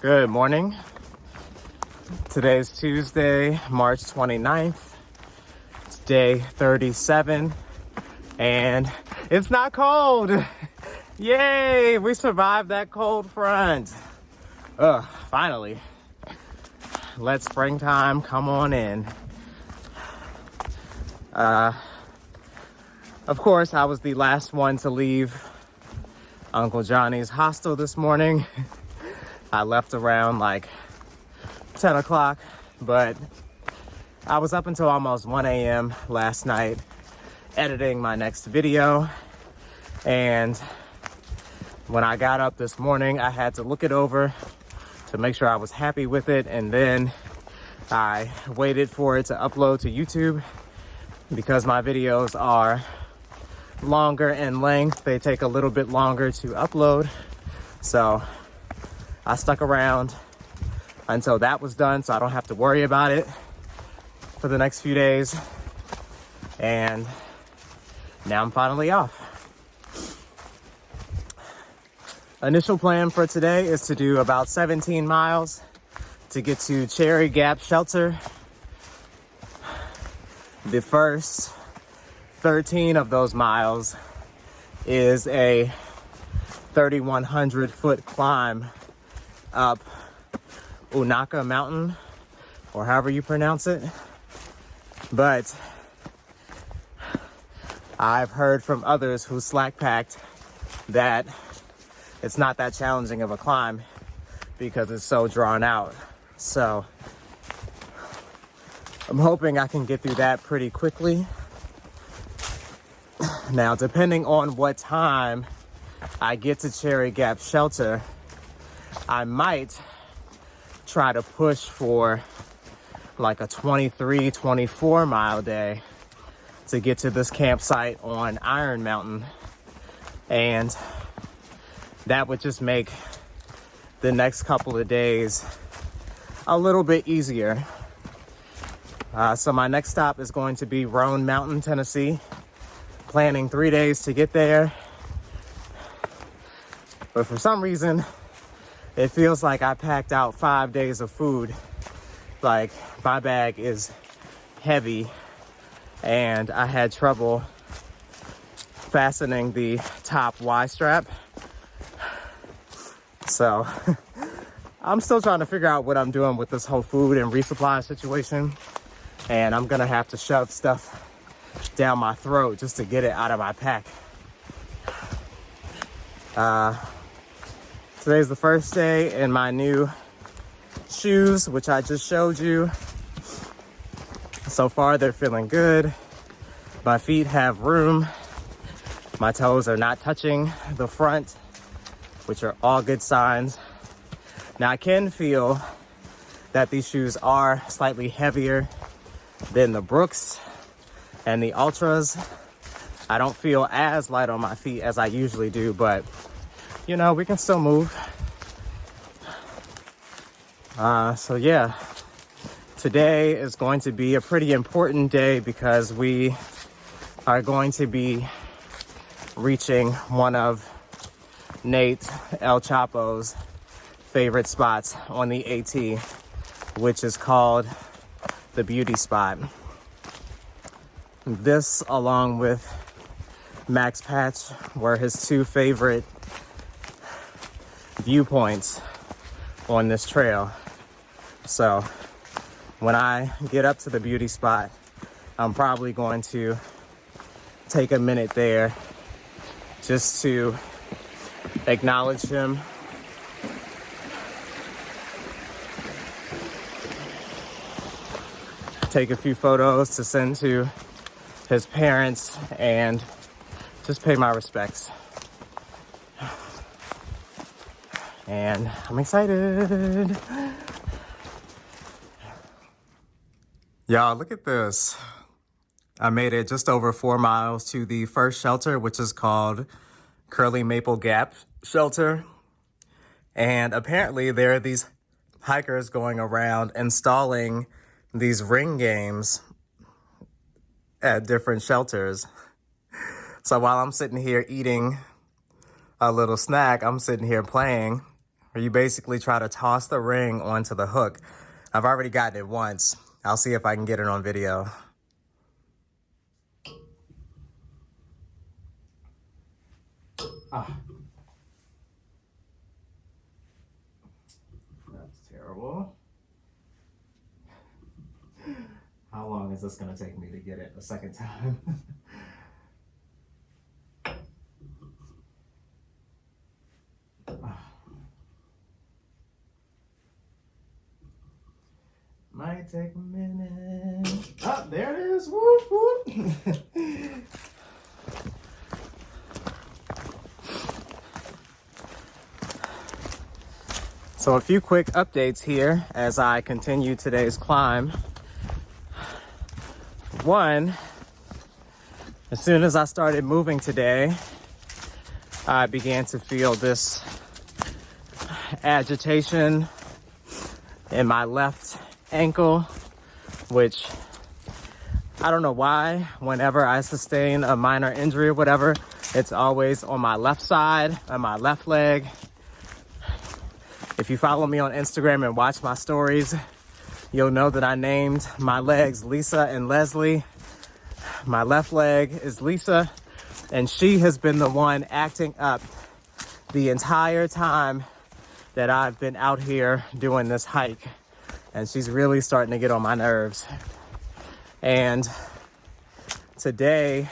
Good morning. Today's Tuesday, March 29th. It's day 37 and it's not cold. Yay, we survived that cold front. Finally. Let springtime come on in. Of course, I was the last one to leave Uncle Johnny's hostel this morning. I left around like 10 o'clock, but I was up until almost 1 a.m. last night editing my next video. And when I got up this morning, I had to look it over to make sure I was happy with it. And then I waited for it to upload to YouTube because my videos are longer in length. They take a little bit longer to upload. So I stuck around until that was done so I don't have to worry about it for the next few days. And now I'm finally off. Initial plan for today is to do about 17 miles to get to Cherry Gap Shelter. The first 13 of those miles is a 3,100 foot climb up Unaka Mountain, or however you pronounce it. But I've heard from others who slack packed that it's not that challenging of a climb because it's so drawn out. So I'm hoping I can get through that pretty quickly. Now, depending on what time I get to Cherry Gap Shelter, I might try to push for like a 23, 24 mile day to get to this campsite on Iron Mountain. And that would just make the next couple of days a little bit easier. So my next stop is going to be Roan Mountain, Tennessee. Planning 3 days to get there. But for some reason, it feels like I packed out 5 days of food. Like, my bag is heavy and I had trouble fastening the top Y strap. So I'm still trying to figure out what I'm doing with this whole food and resupply situation. And I'm gonna have to shove stuff down my throat just to get it out of my pack. Today's the first day in my new shoes, which I just showed you. So far, they're feeling good. My feet have room. My toes are not touching the front, which are all good signs. Now, I can feel that these shoes are slightly heavier than the Brooks and the Ultras. I don't feel as light on my feet as I usually do, but you know, we can still move. So yeah, today is going to be a pretty important day because we are going to be reaching one of Nate El Chapo's favorite spots on the AT, which is called the Beauty Spot. This, along with Max Patch, were his two favorite viewpoints on this trail. So when I get up to the Beauty Spot, I'm probably going to take a minute there just to acknowledge him. Take a few photos to send to his parents and just pay my respects. And I'm excited. Y'all, look at this. I made it just over 4 miles to the first shelter, which is called Curly Maple Gap Shelter. And apparently there are these hikers going around installing these ring games at different shelters. So while I'm sitting here eating a little snack, I'm sitting here playing. you basically try to toss the ring onto the hook. I've already gotten it once. I'll see if I can get it on video. Ah. That's terrible. How long is this gonna take me to get it a second time? Might take a minute. Oh, there it is. Whoop, whoop. So a few quick updates here as I continue today's climb. One, as soon as I started moving today, I began to feel this agitation in my left ankle, which I don't know why. Whenever I sustain a minor injury or whatever, it's always on my left side, on my left leg. If you follow me on Instagram and watch my stories, you'll know that I named my legs Lisa and Leslie. My left leg is Lisa, and she has been the one acting up the entire time that I've been out here doing this hike. And she's really starting to get on my nerves. And today,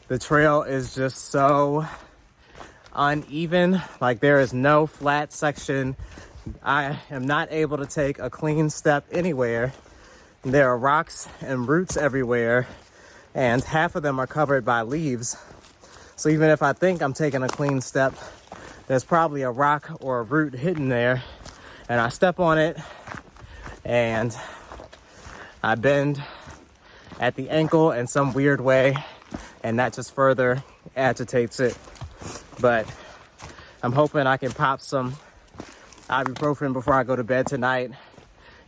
the trail is just so uneven. Like, there is no flat section. I am not able to take a clean step anywhere. There are rocks and roots everywhere, and half of them are covered by leaves. So even if I think I'm taking a clean step, there's probably a rock or a root hidden there, and I step on it and I bend at the ankle in some weird way, and that just further agitates it. But I'm hoping I can pop some ibuprofen before I go to bed tonight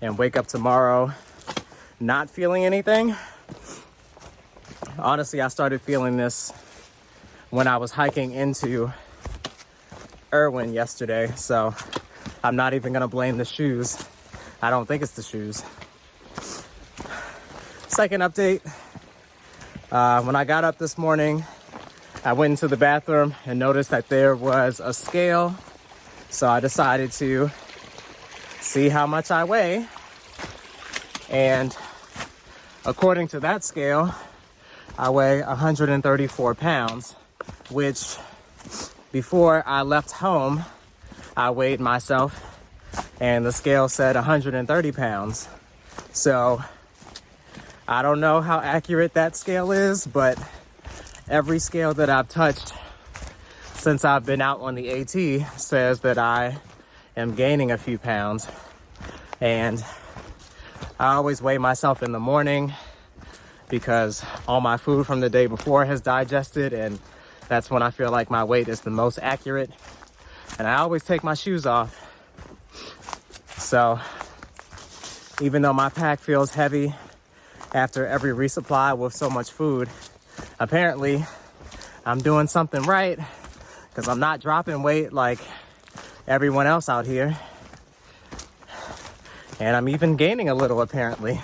and wake up tomorrow not feeling anything. Honestly, I started feeling this when I was hiking into Erwin yesterday, so I'm not even gonna blame the shoes. I don't think it's the shoes. Second update, when I got up this morning, I went into the bathroom and noticed that there was a scale. So I decided to see how much I weigh. And according to that scale, I weigh 134 pounds, which before I left home, I weighed myself and the scale said 130 pounds. So I don't know how accurate that scale is, but every scale that I've touched since I've been out on the AT says that I am gaining a few pounds. And I always weigh myself in the morning because all my food from the day before has digested, and that's when I feel like my weight is the most accurate. And I always take my shoes off. So even though my pack feels heavy after every resupply with so much food, apparently I'm doing something right because I'm not dropping weight like everyone else out here. And I'm even gaining a little, apparently.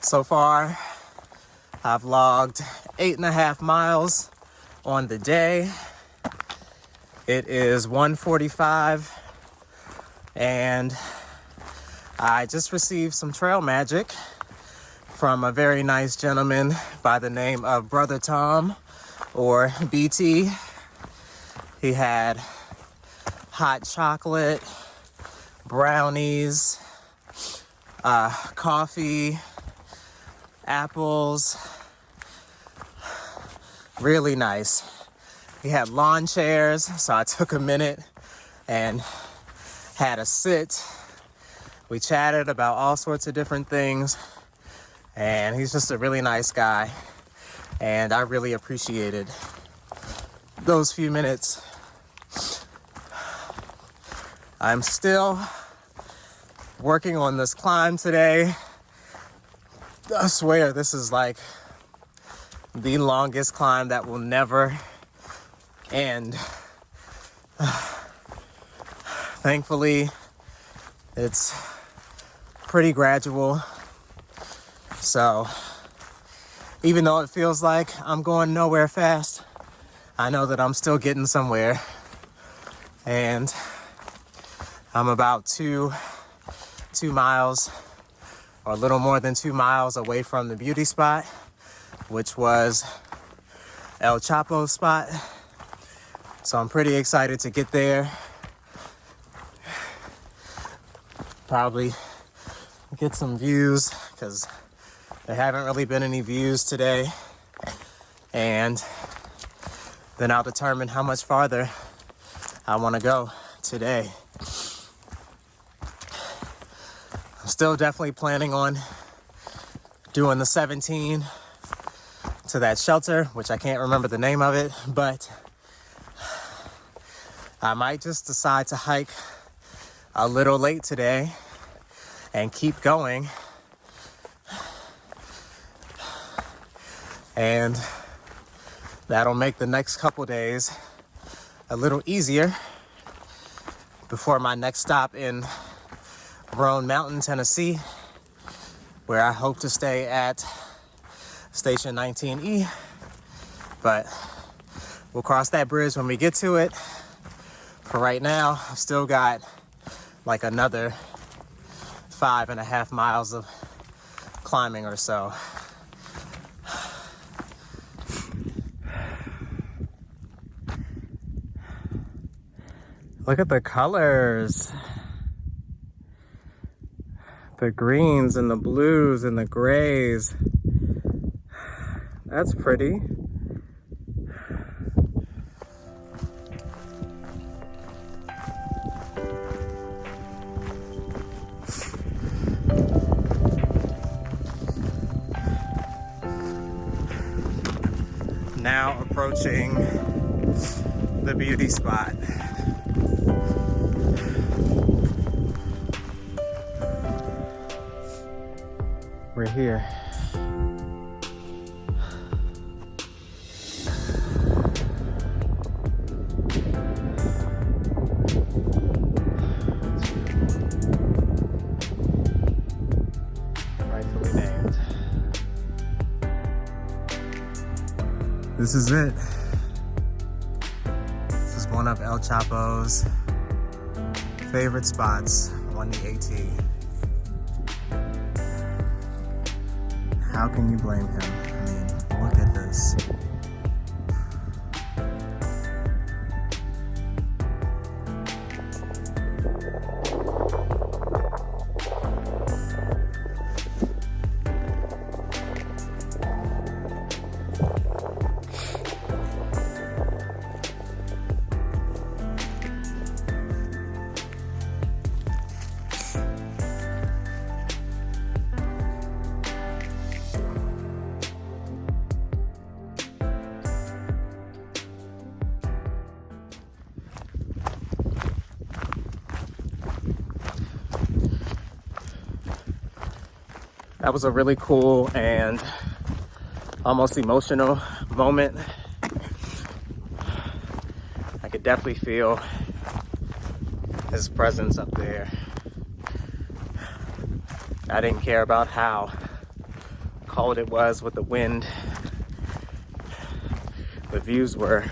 So far, I've logged 8.5 miles on the day. It is 1:45, and I just received some trail magic from a very nice gentleman by the name of Brother Tom, or BT. He had hot chocolate, brownies, coffee, apples. Really nice. He had lawn chairs, so I took a minute and had a sit. We chatted about all sorts of different things, and he's just a really nice guy, and I really appreciated those few minutes. I'm still working on this climb today. I swear this is like the longest climb that will never end. Thankfully, it's pretty gradual. So even though it feels like I'm going nowhere fast, I know that I'm still getting somewhere. And I'm about two miles, or a little more than 2 miles away from the beauty spot, which was El Chapo's spot. So I'm pretty excited to get there. Probably get some views, because there haven't really been any views today. And then I'll determine how much farther I want to go today. I'm still definitely planning on doing the 17 to that shelter, which I can't remember the name of it, but I might just decide to hike a little late today and keep going. And that'll make the next couple days a little easier before my next stop in Roan Mountain, Tennessee, where I hope to stay at Station 19E. But we'll cross that bridge when we get to it. For right now, I've still got like another 5.5 miles of climbing or so. Look at the colors. The greens and the blues and the grays. That's pretty. Now approaching the beauty spot. We're here. Rightfully named. This is it. This is one of El Chapo's favorite spots on the AT. How can you blame him? I mean, look at this. That was a really cool and almost emotional moment. I could definitely feel his presence up there. I didn't care about how cold it was with the wind. The views were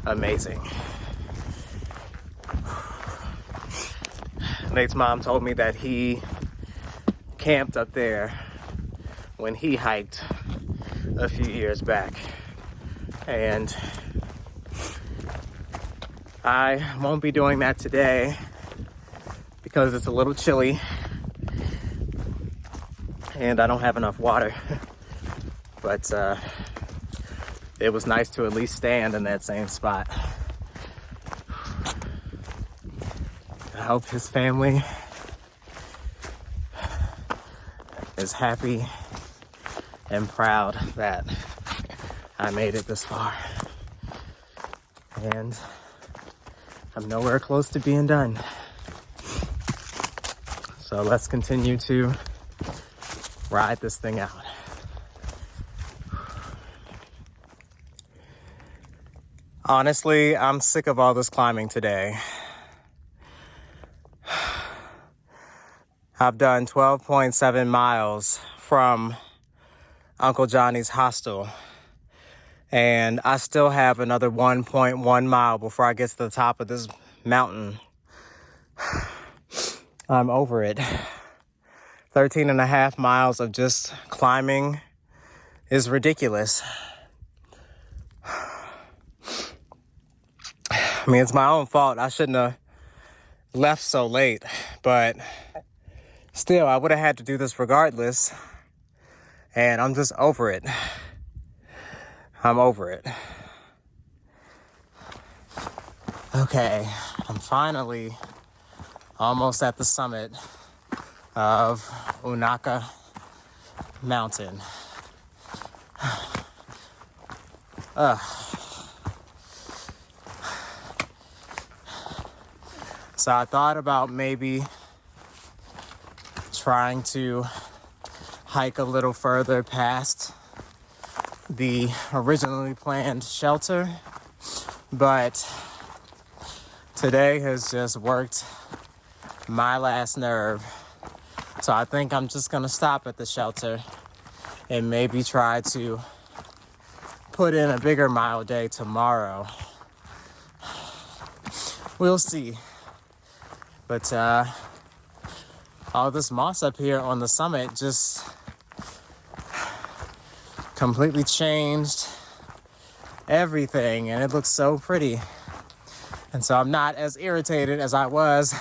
amazing. Nate's mom told me that he camped up there when he hiked a few years back, and I won't be doing that today because it's a little chilly and I don't have enough water. But it was nice to at least stand in that same spot. I hope his family is happy and proud that I made it this far. And I'm nowhere close to being done. So let's continue to ride this thing out. Honestly, I'm sick of all this climbing today. I've done 12.7 miles from Uncle Johnny's hostel, and I still have another 1.1 mile before I get to the top of this mountain. I'm over it. 13 and a half miles of just climbing is ridiculous. I mean, it's my own fault. I shouldn't have left so late, but still, I would have had to do this regardless, and I'm just over it. I'm over it. Okay, I'm finally almost at the summit of Unaka Mountain. So I thought about maybe trying to hike a little further past the originally planned shelter, but today has just worked my last nerve. So I think I'm just gonna stop at the shelter and maybe try to put in a bigger mile day tomorrow. We'll see. But all this moss up here on the summit just completely changed everything, and it looks so pretty. And so I'm not as irritated as I was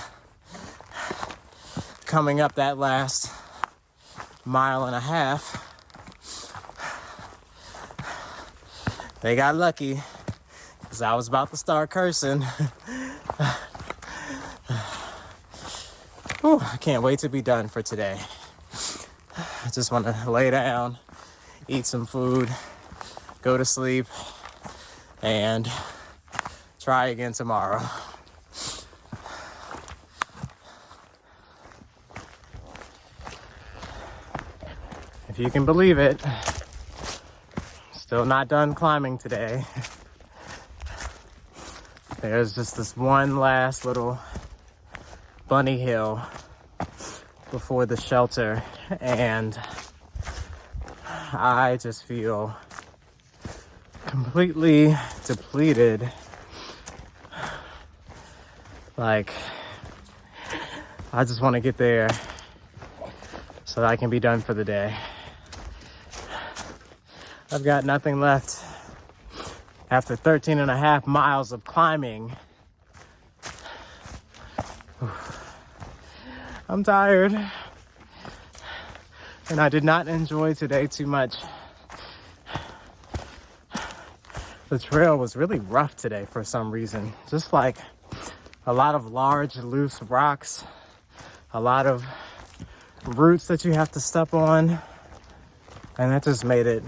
coming up that last mile and a half. They got lucky because I was about to start cursing. Whew, I can't wait to be done for today. I just want to lay down, eat some food, go to sleep, and try again tomorrow. If you can believe it, still not done climbing today. There's just this one last little bunny hill before the shelter, and I just feel completely depleted. Like, I just want to get there so that I can be done for the day. I've got nothing left after 13 and a half miles of climbing. I'm tired, and I did not enjoy today too much. The trail was really rough today for some reason. Just like a lot of large, loose rocks, a lot of roots that you have to step on, and that just made it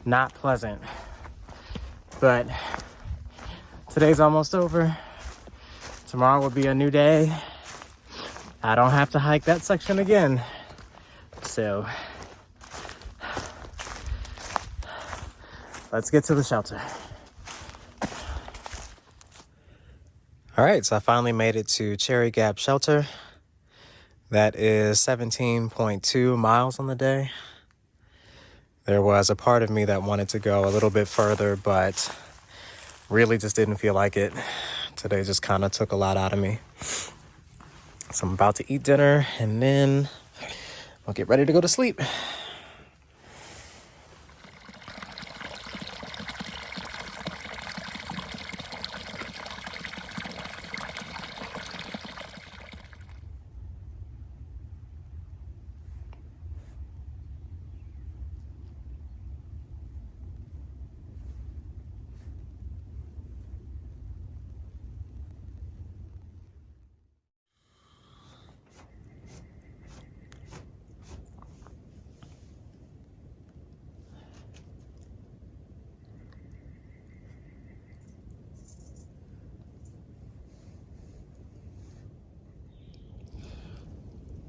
not pleasant. But today's almost over. Tomorrow will be a new day. I don't have to hike that section again. So let's get to the shelter. All right, so I finally made it to Cherry Gap Shelter. That is 17.2 miles on the day. There was a part of me that wanted to go a little bit further, but really just didn't feel like it. Today just kind of took a lot out of me. So I'm about to eat dinner, and then I'll get ready to go to sleep.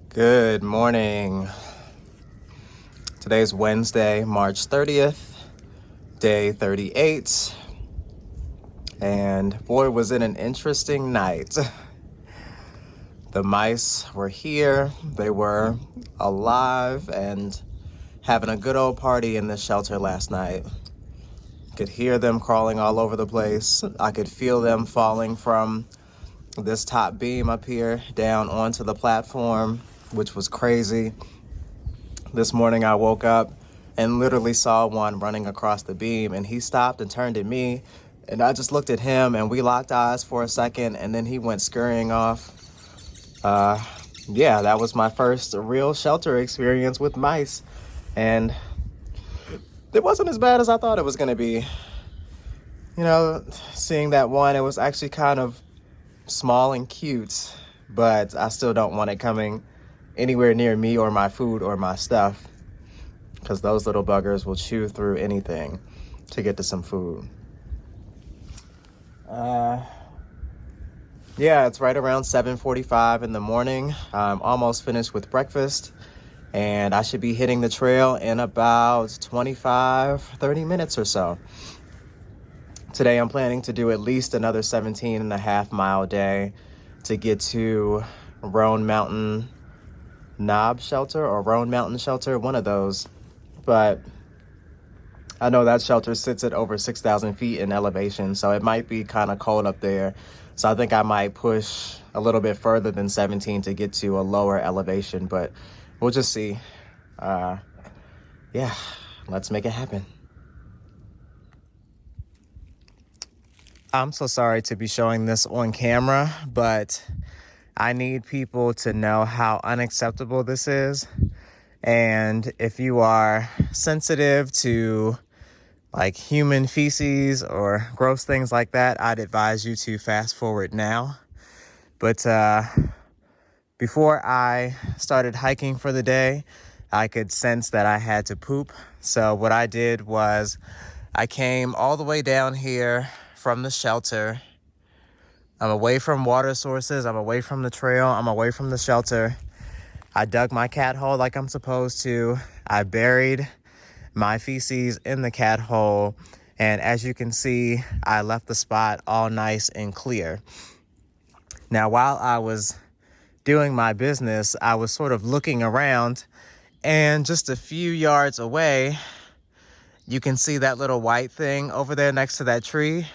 Good morning. Today's Wednesday, March 30th, day 38. And boy, was it an interesting night. The mice were here. They were alive and having a good old party in this shelter last night. Could hear them crawling all over the place. I could feel them falling from this top beam up here down onto the platform, which was crazy. This morning I woke up and literally saw one running across the beam, and he stopped and turned at me, and I just looked at him and we locked eyes for a second, and then he went scurrying off. Yeah, that was my first real shelter experience with mice, and it wasn't as bad as I thought it was going to be. You know, seeing that one, it was actually kind of small and cute, but I still don't want it coming anywhere near me or my food or my stuff, because those little buggers will chew through anything to get to some food. Yeah, it's right around 7:45 in the morning. I'm almost finished with breakfast, and I should be hitting the trail in about 30 minutes or so. Today I'm planning to do at least another 17.5 mile day to get to Roan Mountain Knob Shelter or Roan Mountain Shelter, one of those. But I know that shelter sits at over 6,000 feet in elevation, so it might be kind of cold up there. So I think I might push a little bit further than 17 to get to a lower elevation, but we'll just see. Yeah, let's make it happen. I'm so sorry to be showing this on camera, but I need people to know how unacceptable this is. And if you are sensitive to like human feces or gross things like that, I'd advise you to fast forward now. But before I started hiking for the day, I could sense that I had to poop. So what I did was I came all the way down here from the shelter. I'm away from water sources. I'm away from the trail. I'm away from the shelter. I dug my cat hole like I'm supposed to. I buried my feces in the cat hole. And as you can see, I left the spot all nice and clear. Now, while I was doing my business, I was sort of looking around, and just a few yards away, you can see that little white thing over there next to that tree.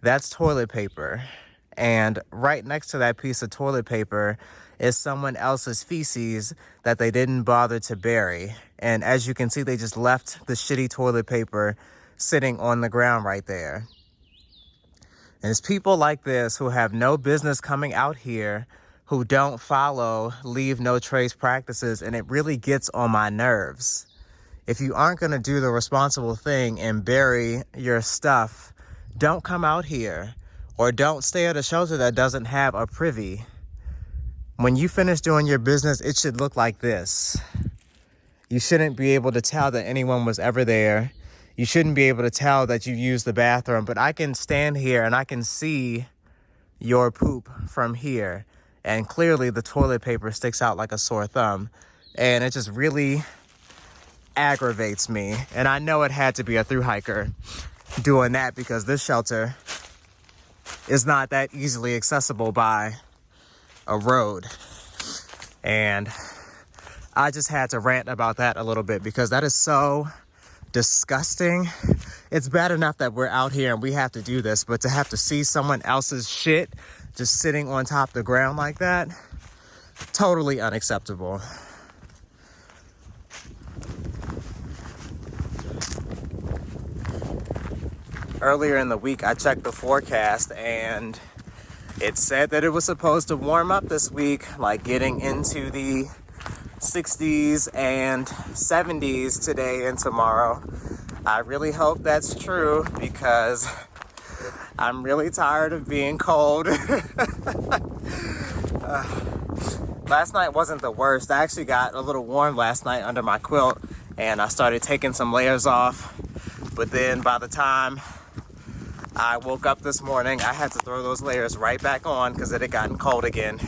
That's toilet paper. And right next to that piece of toilet paper is someone else's feces that they didn't bother to bury. And as you can see, they just left the shitty toilet paper sitting on the ground right there. And it's people like this who have no business coming out here, who don't follow leave no trace practices, and it really gets on my nerves. If you aren't going to do the responsible thing and bury your stuff, don't come out here, or don't stay at a shelter that doesn't have a privy. When you finish doing your business, it should look like this. You shouldn't be able to tell that anyone was ever there. You shouldn't be able to tell that you used the bathroom, but I can stand here and I can see your poop from here. And clearly the toilet paper sticks out like a sore thumb. And it just really aggravates me. And I know it had to be a thru hiker doing that, because this shelter is not that easily accessible by a road. And I just had to rant about that a little bit, because that is so disgusting. It's bad enough that we're out here and we have to do this, but to have to see someone else's shit just sitting on top of the ground like that, totally unacceptable. Earlier in the week, I checked the forecast and it said that it was supposed to warm up this week, like getting into the 60s and 70s today and tomorrow. I really hope that's true, because I'm really tired of being cold. Last night wasn't the worst. I actually got a little warm last night under my quilt, and I started taking some layers off. But then by the time I woke up this morning, I had to throw those layers right back on because it had gotten cold again.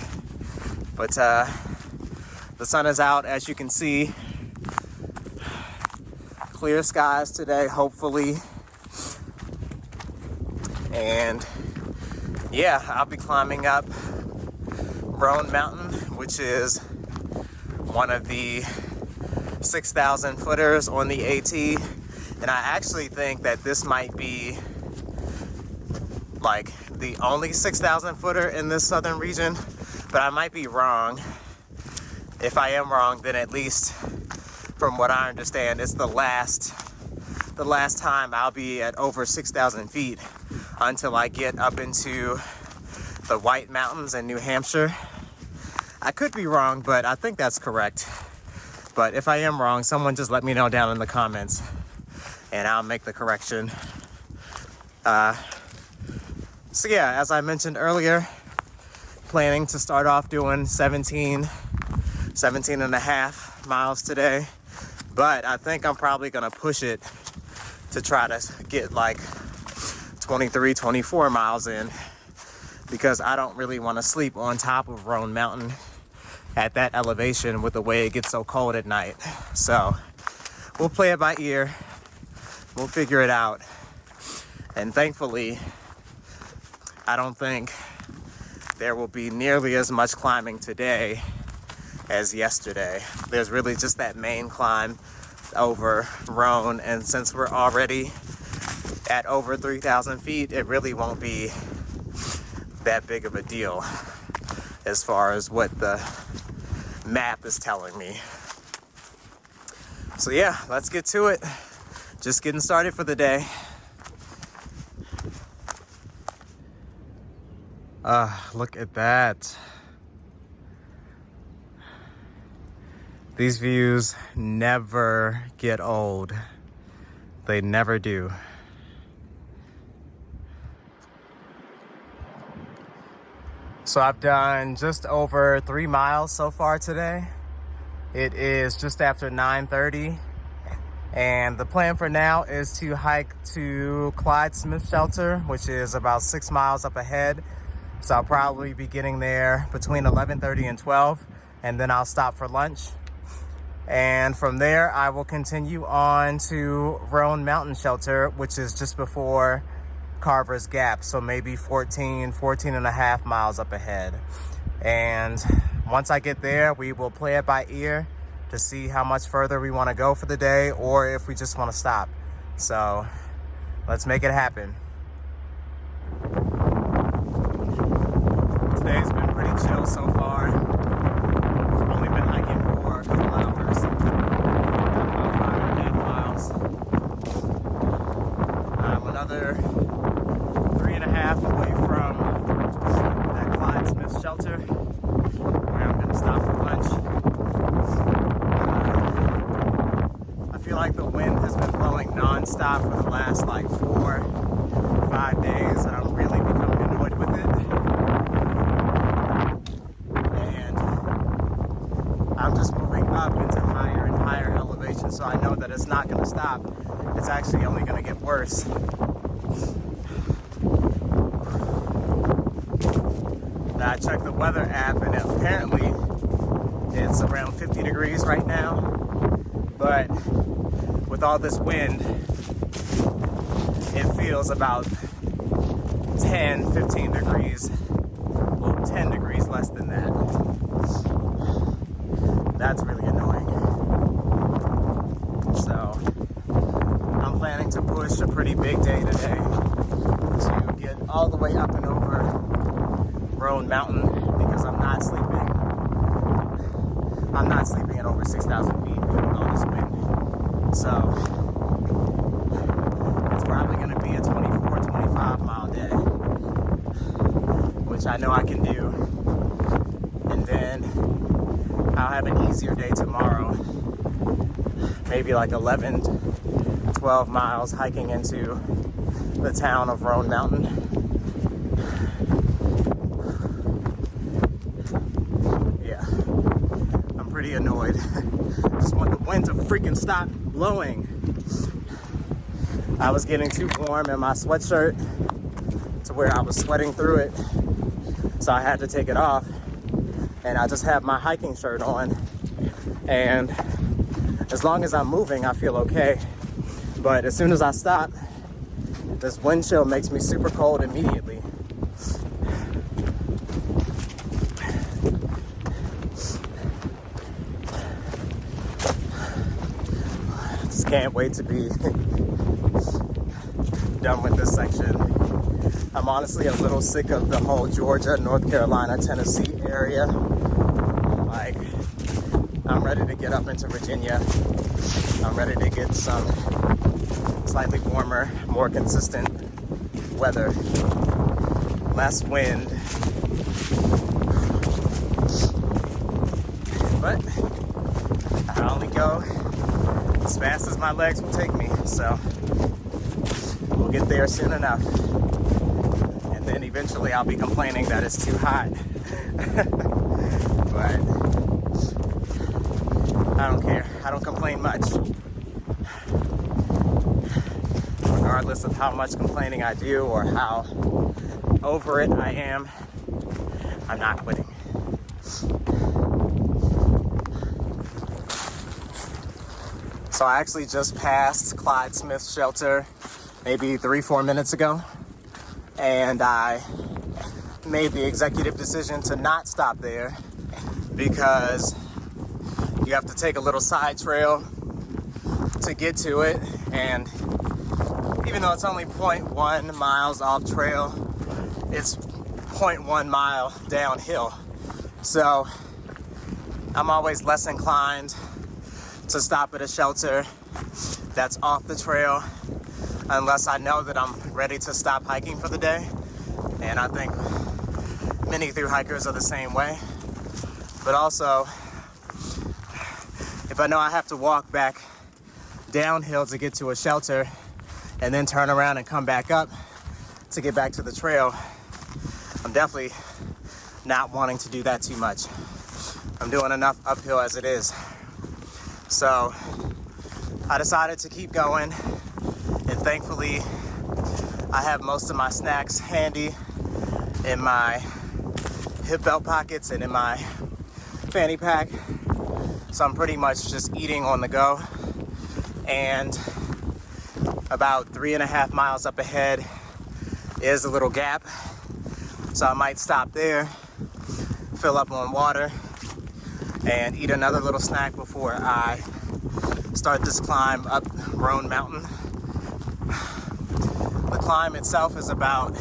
But the sun is out, as you can see. Clear skies today, hopefully. And yeah, I'll be climbing up Roan Mountain, which is one of the 6,000 footers on the AT. And I actually think that this might be like the only 6,000 footer in this southern region, but I might be wrong. If I am wrong, then at least from what I understand, it's the last time I'll be at over 6,000 feet until I get up into the White Mountains in New Hampshire. I could be wrong, but I think that's correct. But if I am wrong, someone just let me know down in the comments and I'll make the correction. So yeah, as I mentioned earlier, planning to start off doing 17 and a half miles today. But I think I'm probably gonna push it to try to get like 23, 24 miles in, because I don't really want to sleep on top of Roan Mountain at that elevation with the way it gets so cold at night. So we'll play it by ear. We'll figure it out. And thankfully, I don't think there will be nearly as much climbing today as yesterday. There's really just that main climb over Roan, and since we're already at over 3,000 feet, it really won't be that big of a deal as far as what the map is telling me. So yeah, let's get to it. Just getting started for the day. Look at that. These views never get old. They never do. So I've done just over 3 miles so far today. It is just after 9:30. And the plan for now is to hike to Clyde Smith Shelter, which is about 6 miles up ahead. So I'll probably be getting there between 11:30 and 12, and then I'll stop for lunch. And from there, I will continue on to Roan Mountain Shelter, which is just before Carvers Gap. So maybe 14 and a half miles up ahead. And once I get there, we will play it by ear to see how much further we want to go for the day, or if we just want to stop. So let's make it happen. Today's been pretty chill so far. I've only been hiking for a couple hours, about 5.5 miles. I'm another 3.5 away from that Clyde Smith Shelter, where I'm gonna stop for lunch. I feel like the wind has been blowing non-stop for the last like 4-5 days, and I'm really becoming annoyed with it. And I'm just moving up into higher and higher elevation, so I know that it's not gonna stop. It's actually only gonna get worse. I checked the weather app, and apparently it's around 50 degrees right now, but with all this wind, it feels about 10-15 degrees, well, 10 degrees less than that. That's really annoying. So I'm planning to push a pretty big day today to get all the way up and over Roan Mountain, because I'm not sleeping at over 6,000 feet with all this wind. So it's probably going to be a 24-25 mile day, which I know I can do. And then I'll have an easier day tomorrow, maybe like 11-12 miles hiking into the town of Roan Mountain. Pretty annoyed. Just want the wind to freaking stop blowing. I was getting too warm in my sweatshirt to where I was sweating through it, so I had to take it off, and I just have my hiking shirt on. And as long as I'm moving, I feel okay, but as soon as I stop, This wind chill makes me super cold immediately. Just can't wait to be done with this section. I'm honestly a little sick of the whole Georgia, North Carolina, Tennessee area. Like, I'm ready to get up into Virginia. I'm ready to get some slightly warmer, more consistent weather, less wind. But I only go as fast as my legs will take me, so we'll get there soon enough. And then eventually I'll be complaining that it's too hot. But I don't care. I don't complain much. Regardless of how much complaining I do or how over it I am, I'm not quitting. So I actually just passed Clyde Smith Shelter maybe 3-4 minutes ago, and I made the executive decision to not stop there because you have to take a little side trail to get to it, and even though it's only 0.1 miles off trail, it's 0.1 mile downhill. So I'm always less inclined to stop at a shelter that's off the trail unless I know that I'm ready to stop hiking for the day. And I think many thru hikers are the same way. But also, if I know I have to walk back downhill to get to a shelter and then turn around and come back up to get back to the trail, I'm definitely not wanting to do that too much. I'm doing enough uphill as it is. So I decided to keep going, and thankfully I have most of my snacks handy in my hip belt pockets and in my fanny pack. So I'm pretty much just eating on the go. And about 3.5 miles up ahead is a little gap. So I might stop there, fill up on water, and eat another little snack before I start this climb up Roan Mountain. The climb itself is about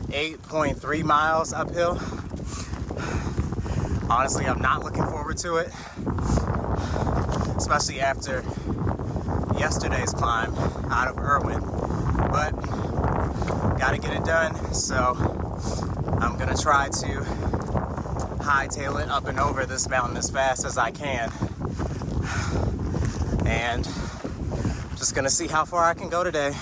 8.3 miles uphill. Honestly, I'm not looking forward to it, especially after yesterday's climb out of Erwin. But gotta get it done, so I'm gonna try to hightail it up and over this mountain as fast as I can. And just gonna see how far I can go today.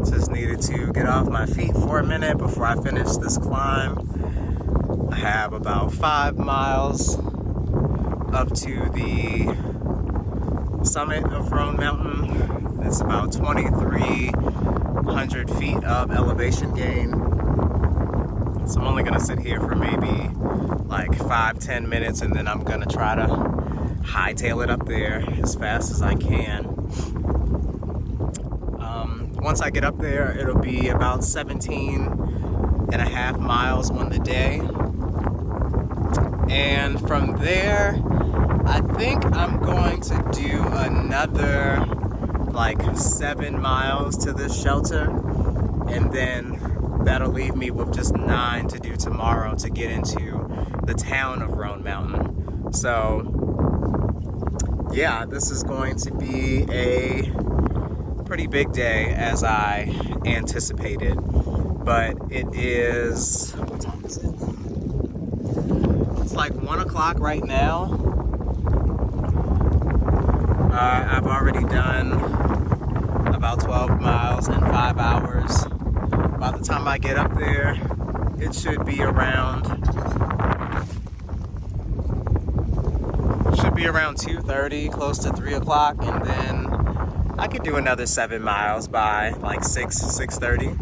Just needed to get off my feet for a minute before I finish this climb. I have about 5 miles up to the summit of Roan Mountain. It's about 2,300 feet of elevation gain. So I'm only gonna sit here for maybe like 5-10 minutes, and then I'm gonna try to hightail it up there as fast as I can. Once I get up there, it'll be about 17.5 miles on the day. And from there, I think I'm going to do another like 7 miles to this shelter, and then that'll leave me with just 9 to do tomorrow to get into the town of Roan Mountain. So yeah, this is going to be a pretty big day as I anticipated, but it is, what time is it? It's like 1 o'clock right now. I've already done about 12 miles in 5 hours. By the time I get up there, it should be around 2:30, close to 3 o'clock, and then I could do another 7 miles by like 6:30.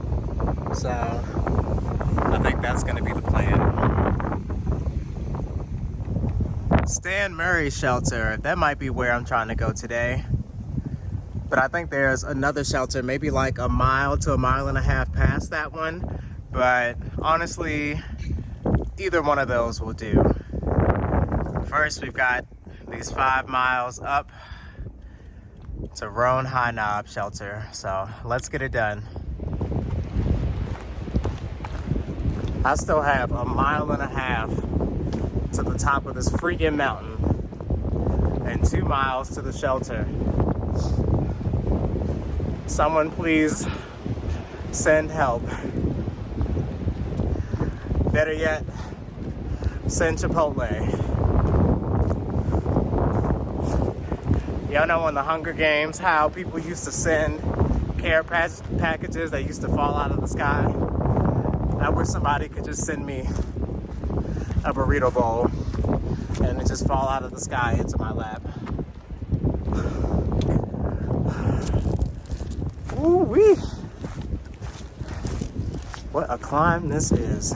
So I think that's gonna be the plan. Stan Murray shelter. That might be where I'm trying to go today. But I think there's another shelter, maybe like a mile to a mile and a half past that one. But honestly, either one of those will do. First, we've got these 5 miles up to Roan High Knob shelter. So let's get it done. I still have a mile and a half to the top of this freaking mountain and 2 miles to the shelter. Someone please send help. Better yet, send Chipotle. Y'all know in the Hunger Games how people used to send care packages that used to fall out of the sky? I wish somebody could just send me a burrito bowl and it just fall out of the sky into my lap. Ooh-wee. What a climb this is.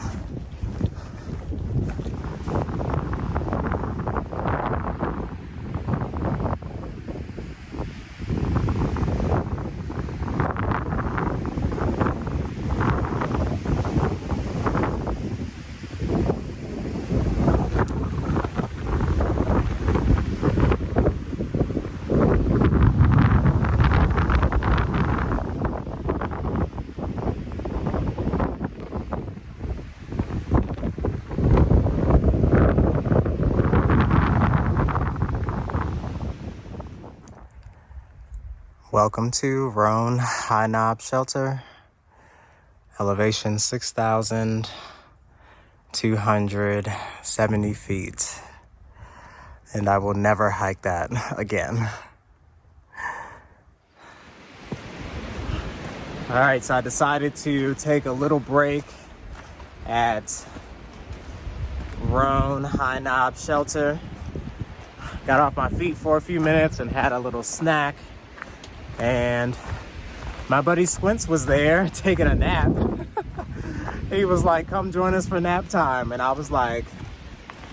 Welcome to Roan High Knob Shelter, elevation 6,270 feet, and I will never hike that again. All right, so I decided to take a little break at Roan High Knob Shelter. Got off my feet for a few minutes and had a little snack. And my buddy Squints was there taking a nap. He was like, come join us for nap time. And I was like,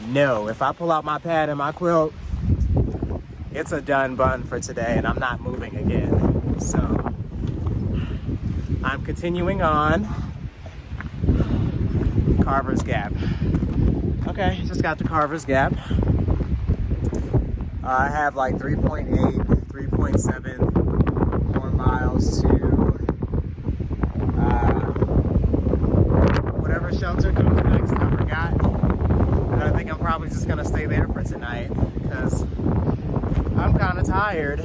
no, if I pull out my pad and my quilt, it's a done bun for today and I'm not moving again. So I'm continuing on. Carvers Gap. Okay, just got to Carvers Gap. I have like 3.8, 3.7 miles to whatever shelter comes next. I forgot, but I think I'm probably just gonna stay there for tonight because I'm kind of tired.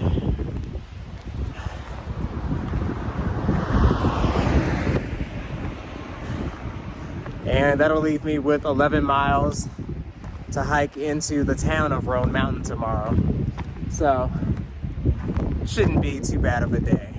And that'll leave me with 11 miles to hike into the town of Roan Mountain tomorrow. So shouldn't be too bad of a day.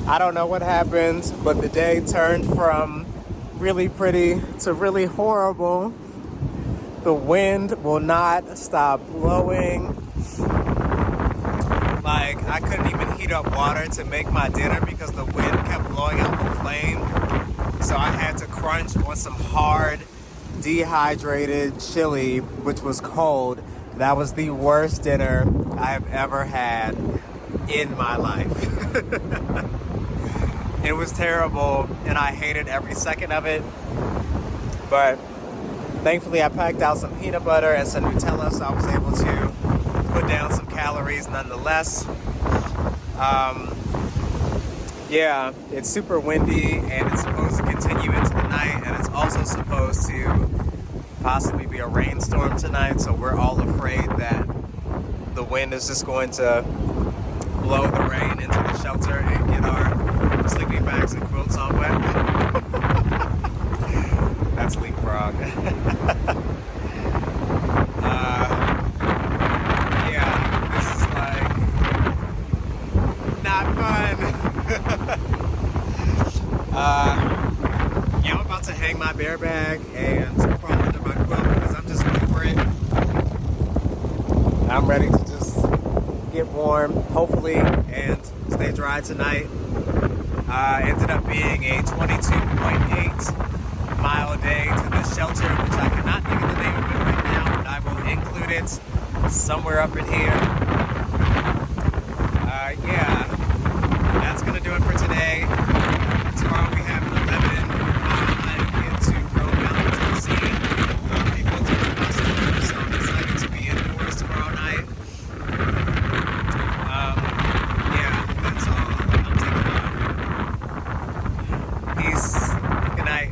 I don't know what happened, but the day turned from really pretty to really horrible. The wind will not stop blowing. Like, I couldn't even heat up water to make my dinner because the wind kept blowing out the flame. So I had to crunch on some hard, dehydrated chili, which was cold. That was the worst dinner I have ever had in my life. It was terrible, and I hated every second of it. But thankfully, I packed out some peanut butter and some Nutella, so I was able to put down some calories nonetheless. Yeah, it's super windy and it's supposed to continue into the night, and it's also supposed to possibly be a rainstorm tonight, so we're all afraid that the wind is just going to blow the rain into the shelter and get our sleeping bags and quilts all wet. That's leapfrog. Yeah, this is like not fun. Yeah, I'm about to hang my bear bag and crawl under my quilt because I'm just over it. I'm ready to just get warm, hopefully, and stay dry tonight. Ended up being a 22.8 mile day to this shelter, which I cannot think of the name of it right now, but I will include it somewhere up in here. Yeah, that's gonna do it for today. Tomorrow we have an 11-mile hike into Roan Mountain, Tennessee. We built a hostel, so I'm excited to be indoors tomorrow night. Yeah, that's all. I'm taking off. Peace. Good night.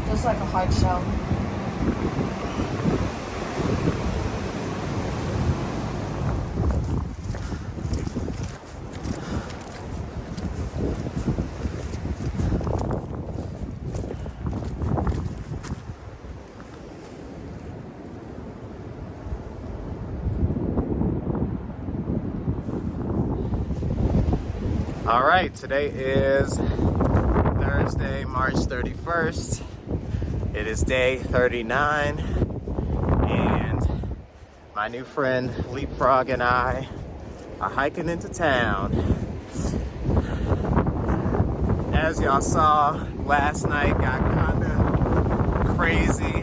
Just like a hard shell. All right, today is Thursday, March 31st. It is day 39, and my new friend Leapfrog and I are hiking into town. As y'all saw, last night got kind of crazy.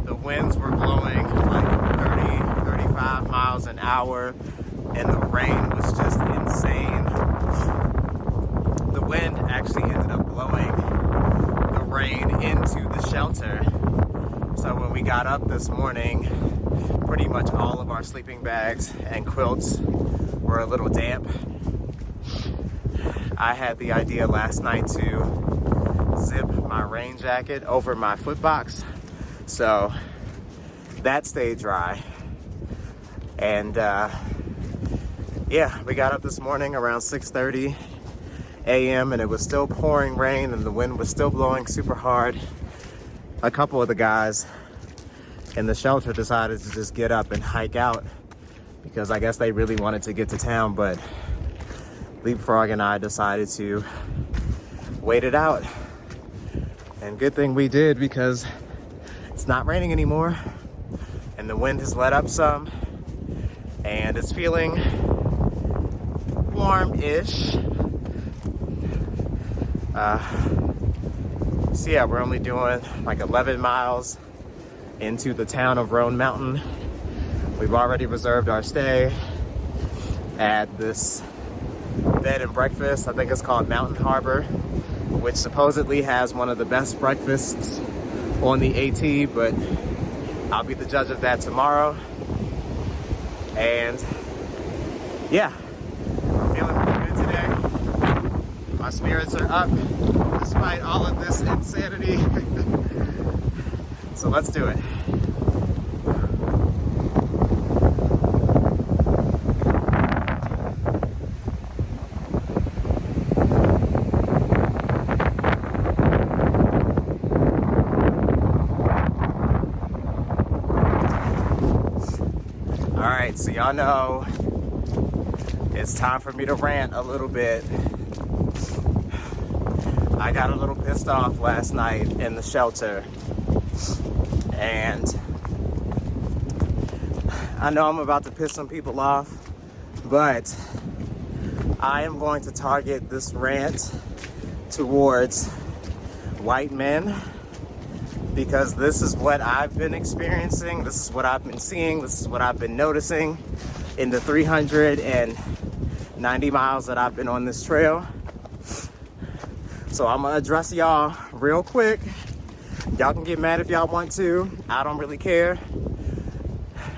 The winds were blowing like 30, 35 miles an hour, and the rain was just insane. The wind actually ended up blowing the rain into the shelter. So when we got up this morning, pretty much all of our sleeping bags and quilts were a little damp. I had the idea last night to zip my rain jacket over my foot box, so that stayed dry. And yeah, we got up this morning around 6:30 a.m. and it was still pouring rain and the wind was still blowing super hard. A couple of the guys in the shelter decided to just get up and hike out because I guess they really wanted to get to town, but Leapfrog and I decided to wait it out. And good thing we did, because it's not raining anymore and the wind has let up some and it's feeling warm-ish. So yeah, we're only doing like 11 miles into the town of Roan Mountain. We've already reserved our stay at this bed and breakfast. I think it's called Mountain Harbor, which supposedly has one of the best breakfasts on the AT, but I'll be the judge of that tomorrow. And yeah, feeling pretty good today. My spirits are up despite all of this insanity. So let's do it. Alright, so y'all know it's time for me to rant a little bit. I got a little pissed off last night in the shelter, and I know I'm about to piss some people off, but I am going to target this rant towards white men, because this is what I've been experiencing, this is what I've been seeing, this is what I've been noticing in the 390 miles that I've been on this trail. So I'm gonna address y'all real quick. Y'all can get mad if y'all want to. I don't really care.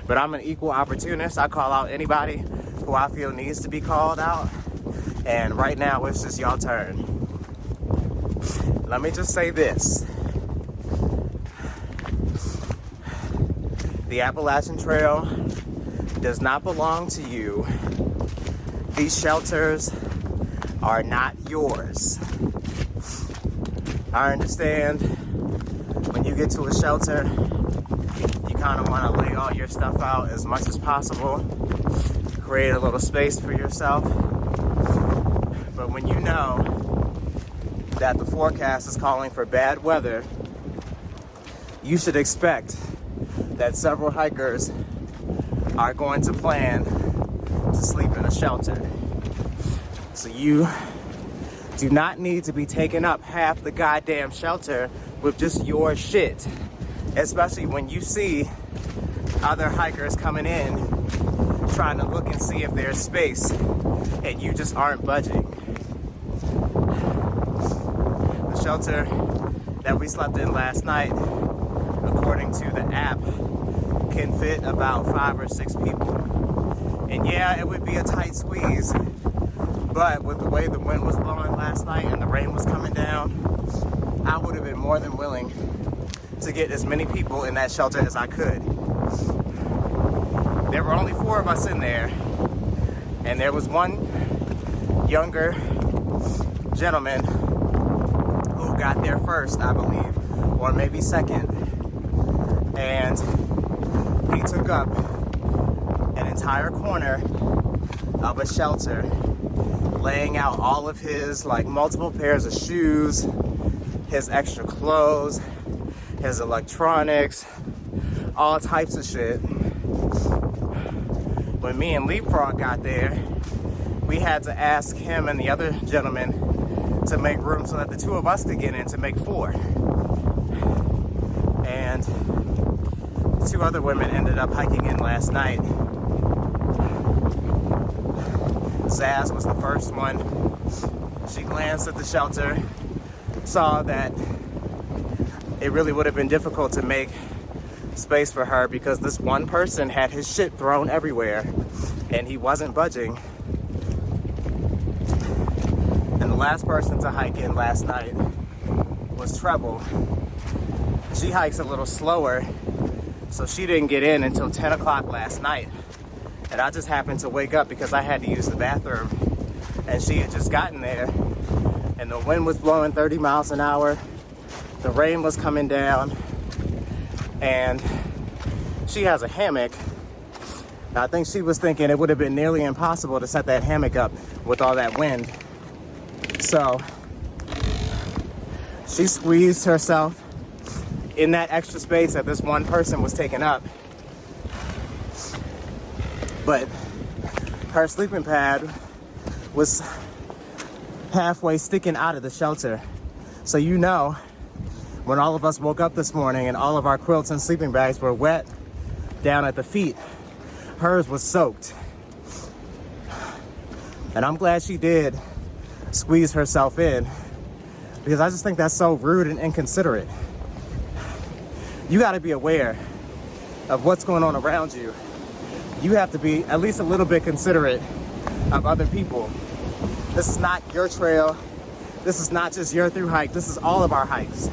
But I'm an equal opportunist. I call out anybody who I feel needs to be called out. And right now, it's just y'all turn. Let me just say this. The Appalachian Trail does not belong to you. These shelters are not yours. I understand when you get to a shelter, you kind of want to lay all your stuff out as much as possible, create a little space for yourself. But when you know that the forecast is calling for bad weather, you should expect that several hikers are going to plan to sleep in a shelter. So you do not need to be taking up half the goddamn shelter with just your shit, especially when you see other hikers coming in trying to look and see if there's space and you just aren't budging. The shelter that we slept in last night, according to the app, can fit about 5 or 6 people. And yeah, it would be a tight squeeze, but with the way the wind was blowing last night and the rain was coming down, I would have been more than willing to get as many people in that shelter as I could. There were only 4 of us in there, and there was one younger gentleman who got there first, I believe, or maybe second. And he took up an entire corner of a shelter, laying out all of his multiple pairs of shoes, his extra clothes, his electronics, all types of shit. When me and Leapfrog got there, we had to ask him and the other gentleman to make room so that the 2 of us could get in to make 4. And 2 other women ended up hiking in last night. Zaz was the first one. She glanced at the shelter, saw that it really would have been difficult to make space for her because this one person had his shit thrown everywhere and he wasn't budging. And the last person to hike in last night was Treble. She hikes a little slower, so she didn't get in until 10 o'clock last night. And I just happened to wake up because I had to use the bathroom. And she had just gotten there. And the wind was blowing 30 miles an hour. The rain was coming down. And she has a hammock. I think she was thinking it would have been nearly impossible to set that hammock up with all that wind. So she squeezed herself in that extra space that this one person was taking up. But her sleeping pad was halfway sticking out of the shelter. So you know, when all of us woke up this morning and all of our quilts and sleeping bags were wet down at the feet, hers was soaked. And I'm glad she did squeeze herself in, because I just think that's so rude and inconsiderate. You got to be aware of what's going on around you. You have to be at least a little bit considerate of other people. This is not your trail. This is not just your through hike. This is all of our hikes.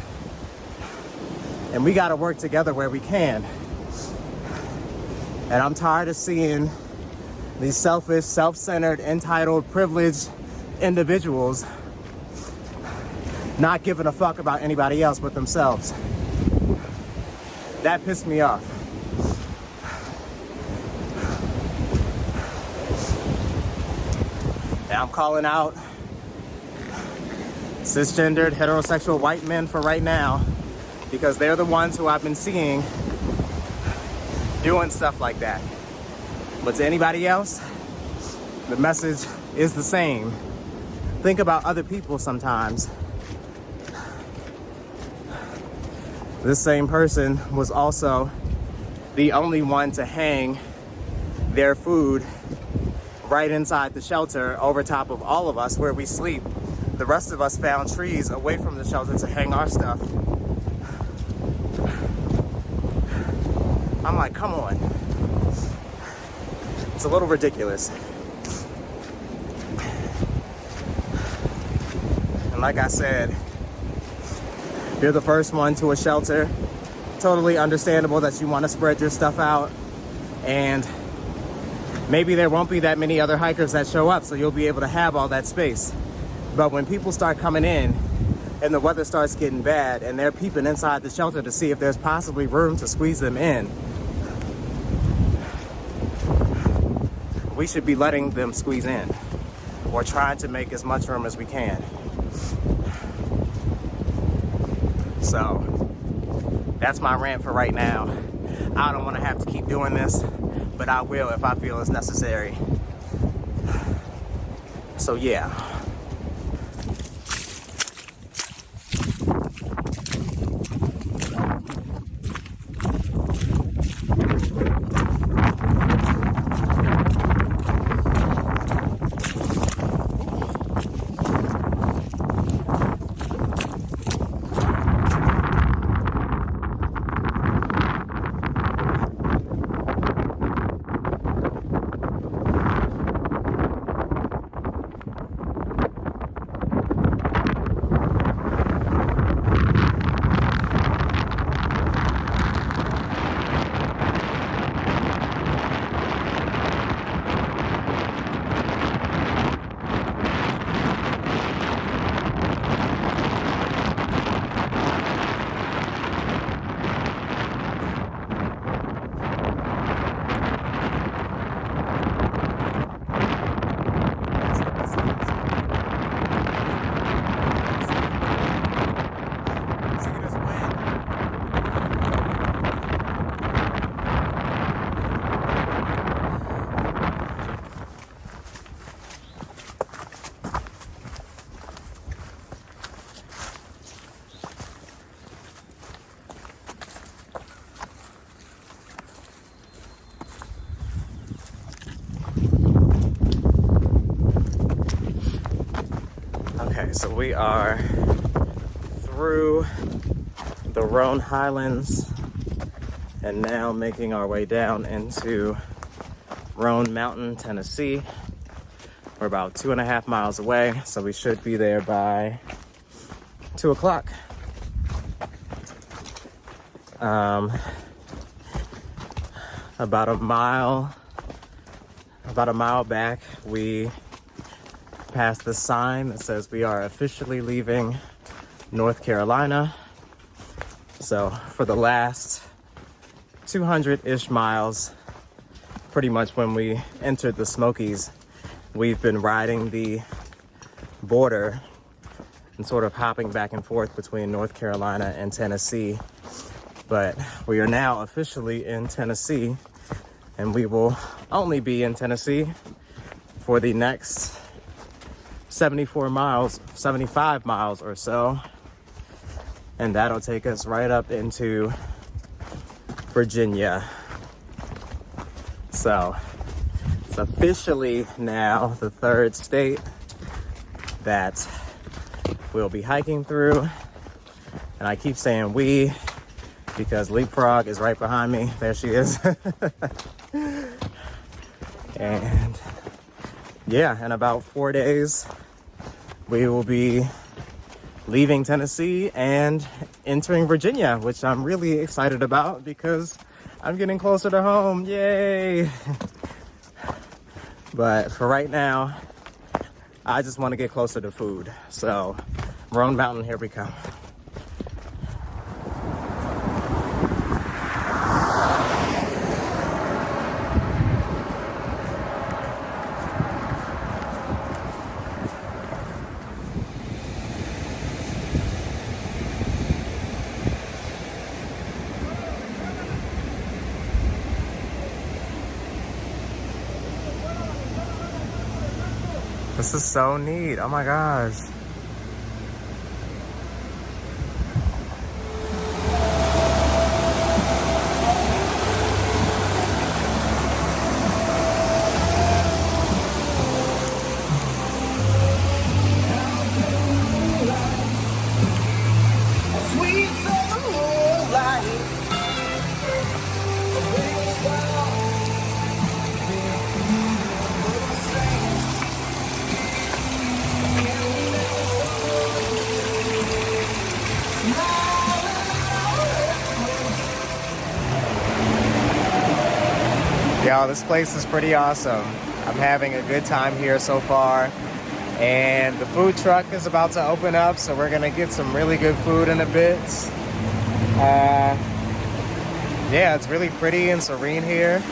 And we got to work together where we can. And I'm tired of seeing these selfish, self-centered, entitled, privileged individuals not giving a fuck about anybody else but themselves. That pissed me off. And I'm calling out cisgendered, heterosexual white men for right now, because they're the ones who I've been seeing doing stuff like that. But to anybody else, the message is the same. Think about other people sometimes. This same person was also the only one to hang their food right inside the shelter over top of all of us where we sleep. The rest of us found trees away from the shelter to hang our stuff. I'm like, come on. It's a little ridiculous. And like I said, if you're the first one to a shelter, totally understandable that you want to spread your stuff out, and maybe there won't be that many other hikers that show up, so you'll be able to have all that space. But when people start coming in and the weather starts getting bad and they're peeping inside the shelter to see if there's possibly room to squeeze them in, we should be letting them squeeze in, or trying to make as much room as we can. So that's my rant for right now. I don't want to have to keep doing this, but I will if I feel it's necessary. So yeah. Okay, so we are through the Roan Highlands and now making our way down into Roan Mountain, Tennessee. We're about 2.5 miles away, so we should be there by 2 o'clock. About a mile back, we passed the sign that says we are officially leaving North Carolina. So for the last 200-ish miles, pretty much when we entered the Smokies, we've been riding the border and sort of hopping back and forth between North Carolina and Tennessee. But we are now officially in Tennessee, and we will only be in Tennessee for the next 75 miles or so. And that'll take us right up into Virginia. So it's officially now the third state that we'll be hiking through. And I keep saying we because Leapfrog is right behind me. There she is. And yeah, in about 4 days, we will be leaving Tennessee and entering Virginia, which I'm really excited about because I'm getting closer to home. Yay! But for right now, I just want to get closer to food. So, Roan Mountain, here we come. This is so neat. Oh my gosh. Y'all, this place is pretty awesome. I'm having a good time here so far. And the food truck is about to open up, so we're gonna get some really good food in a bit. Yeah, it's really pretty and serene here.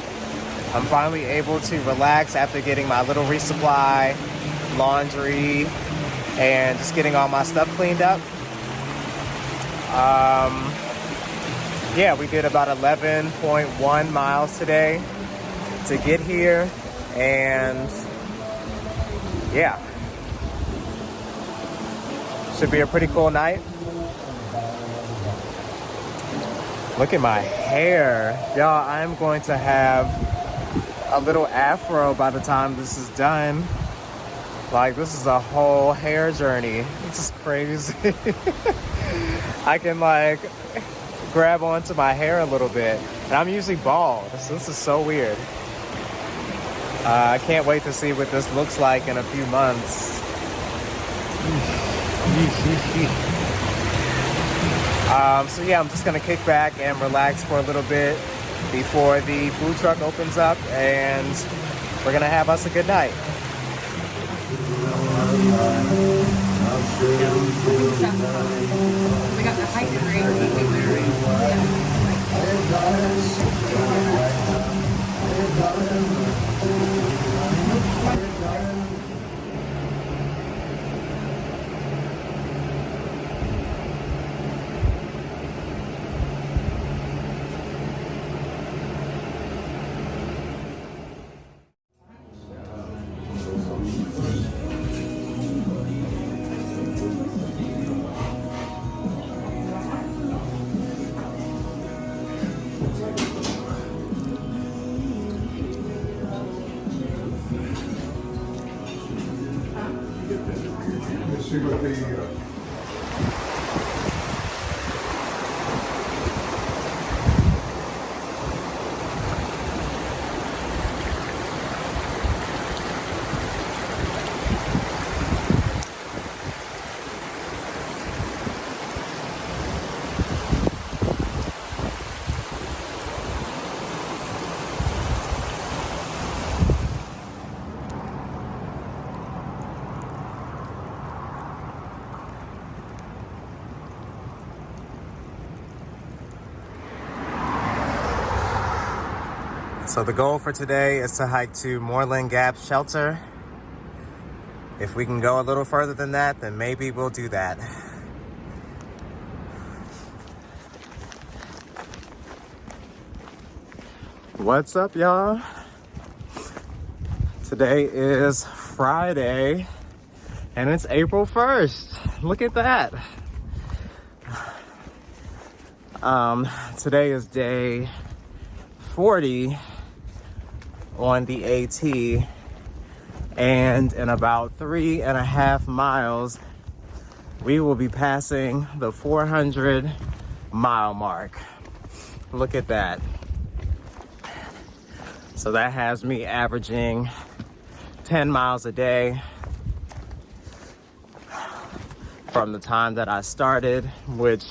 I'm finally able to relax after getting my little resupply, laundry, and just getting all my stuff cleaned up. Yeah, we did about 11.1 miles today to get here, and yeah, should be a pretty cool night. Look at my hair. Y'all, I'm going to have a little afro by the time this is done. Like, this is a whole hair journey. This is crazy. I can like grab onto my hair a little bit, and I'm usually bald, so this is so weird. I can't wait to see what this looks like in a few months. So yeah, I'm just gonna kick back and relax for a little bit before the food truck opens up, and we're gonna have us a good night. We got the height grade. See what the So the goal for today is to hike to Moreland Gap Shelter. If we can go a little further than that, then maybe we'll do that. What's up, y'all? Today is Friday, and it's April 1st. Look at that. Today is day 40 on the AT, and in about 3.5 miles we will be passing the 400 mile mark. Look at that. So that has me averaging 10 miles a day from the time that I started, which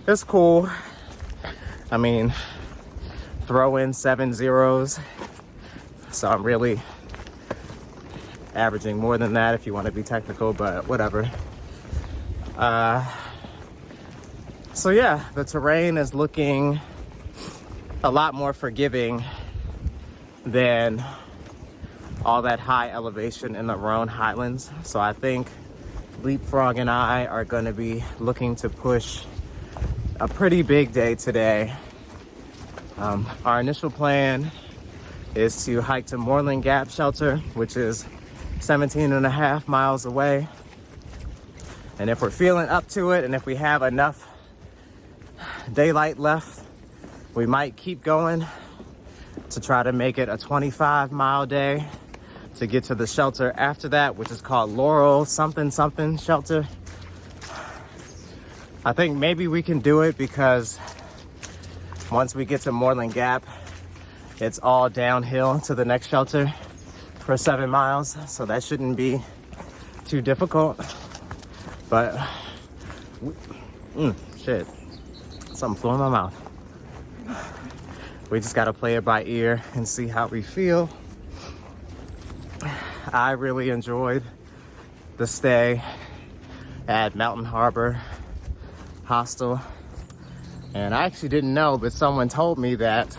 is cool. I mean, throw in 7 zeros, so I'm really averaging more than that if you want to be technical, but whatever. So yeah, the terrain is looking a lot more forgiving than all that high elevation in the Roan Highlands. So I think Leapfrog and I are going to be looking to push a pretty big day today. Our initial plan is to hike to Moreland Gap Shelter, which is 17.5 miles away. And if we're feeling up to it, and if we have enough daylight left, we might keep going to try to make it a 25-mile day to get to the shelter after that, which is called Laurel something something shelter. I think maybe we can do it because once we get to Moreland Gap, it's all downhill to the next shelter for 7 miles, so that shouldn't be too difficult. But shit, something flew in my mouth. We just gotta play it by ear and see how we feel. I really enjoyed the stay at Mountain Harbor Hostel. And I actually didn't know, but someone told me that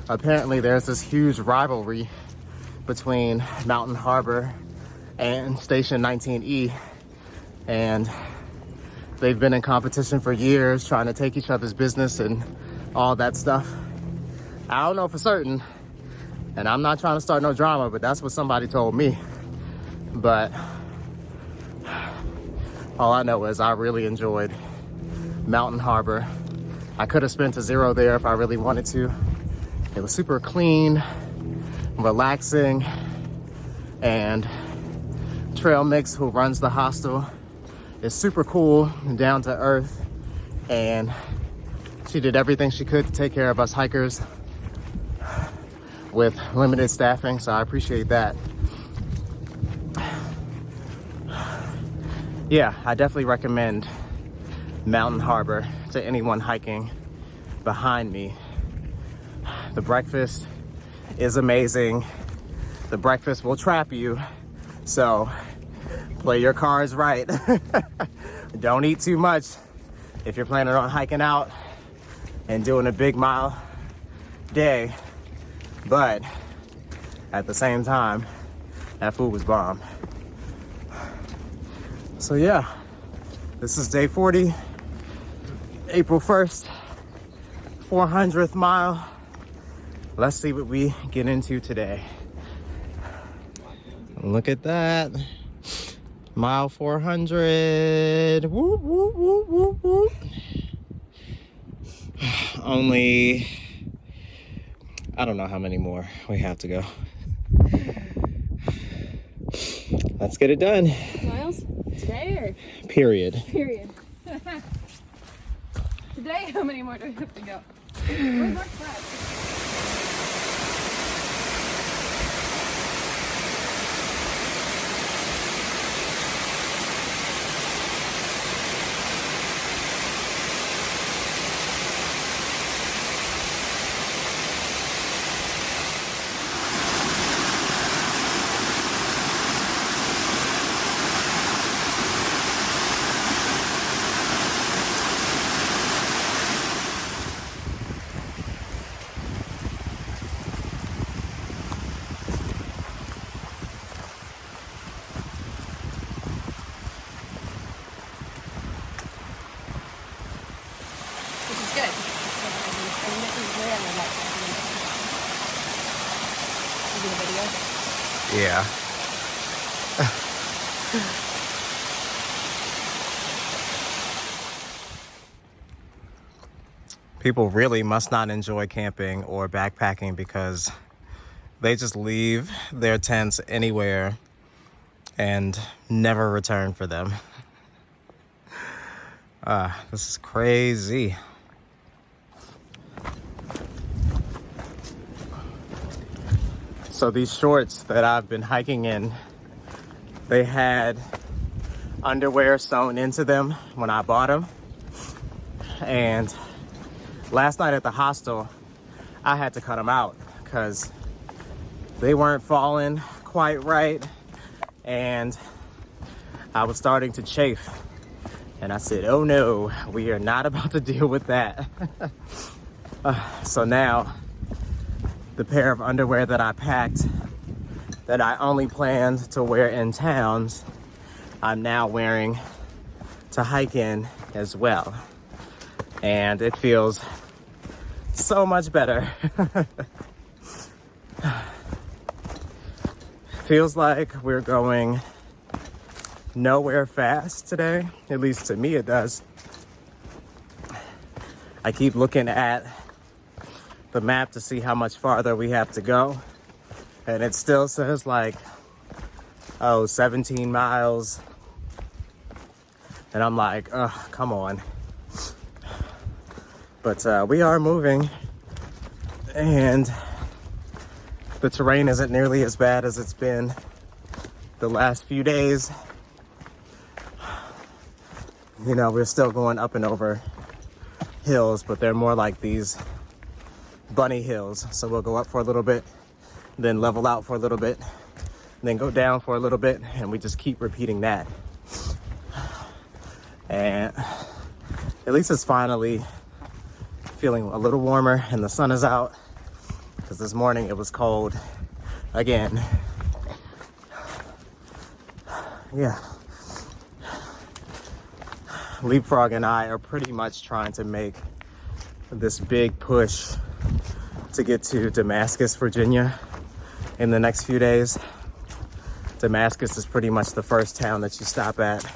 apparently there's this huge rivalry between Mountain Harbor and Station 19E. And they've been in competition for years, trying to take each other's business and all that stuff. I don't know for certain, and I'm not trying to start no drama, but that's what somebody told me. But all I know is I really enjoyed Mountain Harbor. I could have spent a zero there if I really wanted to. It was super clean, relaxing, and Trail Mix, who runs the hostel, is super cool and down to earth, and she did everything she could to take care of us hikers with limited staffing, so I appreciate that. Yeah, I definitely recommend Mountain Harbor to anyone hiking behind me. The breakfast is amazing. The breakfast will trap you, so play your cards right. Don't eat too much if you're planning on hiking out and doing a big mile day. But at the same time, that food was bomb. So yeah, this is day 40, April 1st, 400th mile. Let's see what we get into today. Look at that. Mile 400. Whoop, whoop, whoop, whoop, whoop. Only, I don't know how many more we have to go. Let's get it done. Miles? Today or? Period. Period. Today, how many more do we have to go? Where's our flag? Yeah. People really must not enjoy camping or backpacking because they just leave their tents anywhere and never return for them. This is crazy. So these shorts that I've been hiking in, they had underwear sewn into them when I bought them. And last night at the hostel, I had to cut them out because they weren't falling quite right. And I was starting to chafe. And I said, oh no, we are not about to deal with that. So now, the pair of underwear that I packed that I only planned to wear in towns, I'm now wearing to hike in as well. And it feels so much better. Feels like we're going nowhere fast today. At least to me it does. I keep looking at the map to see how much farther we have to go. And it still says like, 17 miles. And I'm like, oh, come on. But we are moving. And the terrain isn't nearly as bad as it's been the last few days. You know, we're still going up and over hills, but they're more like these bunny hills. So we'll go up for a little bit, then level out for a little bit, then go down for a little bit, and we just keep repeating that. And at least it's finally feeling a little warmer and the sun is out, because this morning it was cold again. Yeah. Leapfrog and I are pretty much trying to make this big push to get to Damascus, Virginia in the next few days. Damascus is pretty much the first town that you stop at